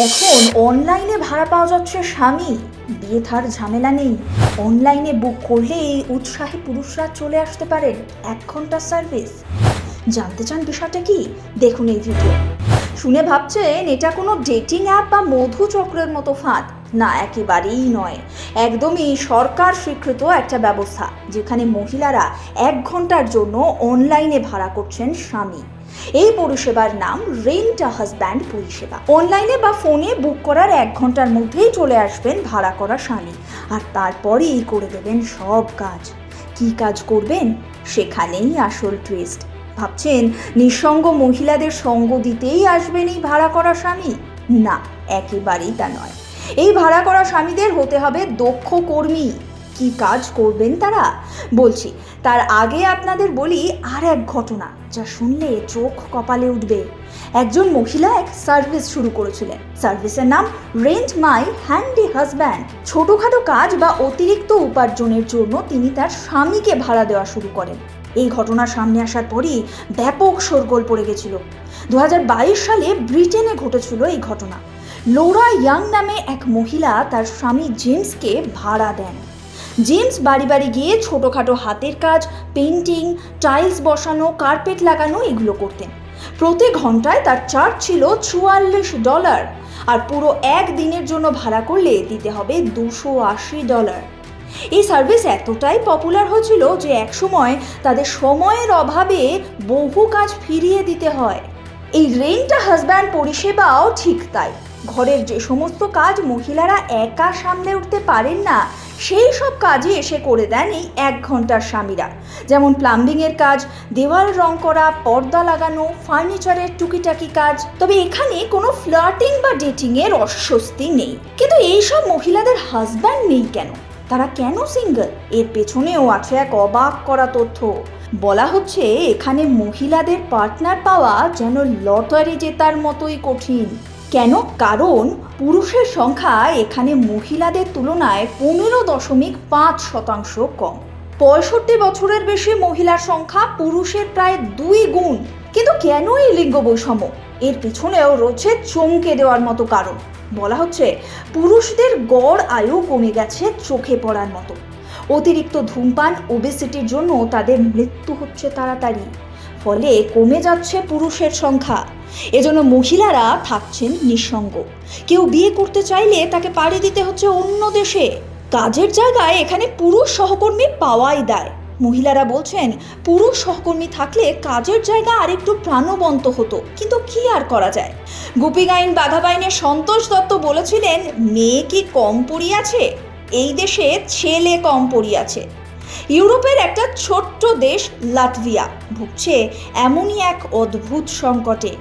এখন অনলাইনে ভাড়া পাওয়া যাচ্ছে স্বামী, বিয়ে থার ঝামেলা নেই। অনলাইনে বুক করলেই উৎসাহী পুরুষরা চলে আসতে পারেন। 1 ঘন্টার সার্ভিস। জানতে চান বিষয়টা কি? দেখুন এই ভিডিও। শুনে ভাবছেন এটা কোনো ডেটিং অ্যাপ বা মধু চক্রের মতো ফাঁদ। না, একেবারেই নয়। একদমই সরকার স্বীকৃত একটা ব্যবস্থা, যেখানে মহিলারা 1 ঘন্টার জন্য অনলাইনে ভাড়া করছেন স্বামী। এই পরিষেবার নাম রেন্ট আ হাজব্যান্ড পরিষেবা। অনলাইনে বা ফোনে বুক করার 1 ঘন্টার মধ্যেই চলে আসবেন ভাড়া করা স্বামী, আর তারপরেই করে দেবেন সব কাজ। কি কাজ করবেন? সেখানেই আসল টুইস্ট। ভাবছেন নিঃসঙ্গ মহিলাদের সঙ্গ দিতেই আসবেন এই ভাড়া করা স্বামী? না, একেবারেই তা নয়। এই ভাড়া করা স্বামীদের হতে হবে দক্ষ কর্মী। কি কাজ করবেন তারা? বলছি, তার আগে আপনাদের বলি আর এক ঘটনা, যা শুনলে চোখ কপালে উঠবে। একজন মহিলা এক সার্ভিস শুরু করেছিলেন। সার্ভিসের নাম রেন্ট মাই হ্যান্ডি হাজব্যান্ড। ছোটখাটো কাজ বা অতিরিক্ত উপার্জনের জন্য তিনি তার স্বামীকে ভাড়া দেওয়া শুরু করেন। এই ঘটনা সামনে আসার পরই ব্যাপক শোরগোল পড়ে গেছিল। 2022 সালে ব্রিটেনে ঘটেছিল এই ঘটনা। লোরা ইয়াং নামে এক মহিলা তার স্বামী জেমসকে ভাড়া দেন। জেমস বাড়ি বাড়ি গিয়ে ছোটোখাটো হাতের কাজ, পেন্টিং, টাইলস বসানো, কার্পেট লাগানো এগুলো করতেন। প্রতি ঘন্টায় তার চার্জ ছিল $44, আর পুরো 1 দিনের জন্য ভাড়া করলে দিতে হবে $280। এই সার্ভিস এতটাই পপুলার হয়েছিল যে একসময় তাদের সময়ের অভাবে বহু কাজ ফিরিয়ে দিতে হয়। এই রেন্ট আ হাজব্যান্ড পরিষেবাও ঠিক তাই। ঘরের যে সমস্ত কাজ মহিলারা একা সামলে উঠতে পারেন না, সেই সব কাজই এসে করে দেন এই 1 ঘন্টার স্বামীরা। যেমন প্লাম্বিংয়ের কাজ, দেওয়াল রং করা, পর্দা লাগানো, ফার্নিচারের টুকিটাকি কাজ। তবে এখানে কোনো ফ্লার্টিং বা ডেটিংয়ের অস্বস্তি নেই। কিন্তু এইসব মহিলাদের হাজব্যান্ড নেই কেন? তারা কেন সিঙ্গেল? এর পেছনেও আছে এক অবাক করা তথ্য। বলা হচ্ছে এখানে মহিলাদের পার্টনার পাওয়া যেন লটারি জেতার মতোই কঠিন। কেন? কারণ পুরুষের সংখ্যা এখানে মহিলাদের তুলনায় 15.5% কম। 65 বছরের বেশি মহিলার সংখ্যা পুরুষের প্রায় 2 গুণ। কিন্তু কেন এই লিঙ্গ বৈষম্য? এর পিছনেও রয়েছে চমকে দেওয়ার মতো কারণ। বলা হচ্ছে পুরুষদের গড় আয়ু কমে গেছে চোখে পড়ার মতো। অতিরিক্ত ধূমপান, ওবেসিটির জন্য তাদের মৃত্যু হচ্ছে তাড়াতাড়ি। ফলে কমে যাচ্ছে পুরুষের সংখ্যা। এজন্য মহিলারা থাকছেন নিঃসঙ্গ। কেউ বিয়ে করতে চাইলে তাকে পাড়ি দিতে হচ্ছে অন্য দেশে। কাজের জায়গায় এখানে পুরুষ সহকর্মী পাওয়াই দায়। মহিলারা বলছেন পুরুষ সহকর্মী থাকলে কাজের জায়গা আরেকটু প্রাণবন্ত হতো, কিন্তু কি আর করা যায়। গুপি গাইন বাঘাবাইনের সন্তোষ দত্ত বলেছিলেন, মেয়ে কি কম পড়িয়াছে? এই দেশে ছেলে কম পড়িয়াছে। ইউরোপের একটা ছোট্ট দেশ লাটভিয়া ভুগছে এমনই এক অদ্ভুত সংকটে।